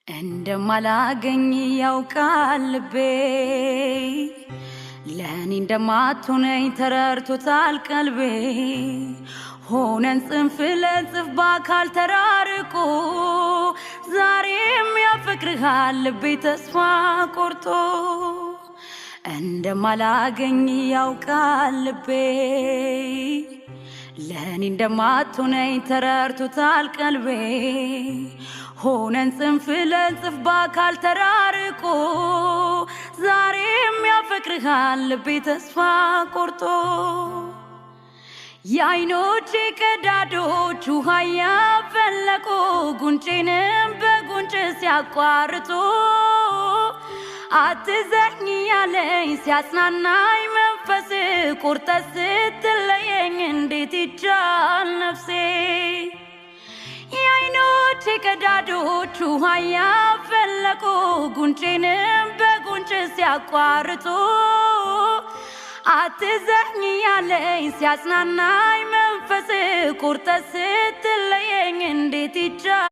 እንደማላገኝ ያውቃል ልቤ ለኔ እንደማትሆነኝ ተረድቶታል ቀልቤ ሆነን ጽንፍ ለጽንፍ በአካል ተራርቆ ዛሬም ያፈቅርሃል ልቤ ተስፋ ቆርጦ እንደማላገኝ ያውቃል ልቤ ለኔ እንደማትሆነኝ ተረድቶታል ቀልቤ ሆነን ጽንፍ ለጽንፍ በአካል ተራርቆ ዛሬም ያፈቅርሃል ልቤ ተስፋ ቆርጦ የዓይኖቼ ቀዳዳዎች ውሃ ያፈለቁ ጉንጬንም በጉንጭ ሲያቋርጡ አትዘኝ ያለኝ ሲያጽናናኝ መንፈስ ቁርጠት ስትለየኝ እንዴት ይቻል ነፍሴ የዓይኖቼ ቀዳዳዎች ውሃ ያፈለቁ ጉንጬንም በጉንጭ ሲያቋርጡ አትዘኝ ያለኝ ሲያጽናናኝ መንፈስ ቁርጠት ስትለየኝ እንዴት ይቻል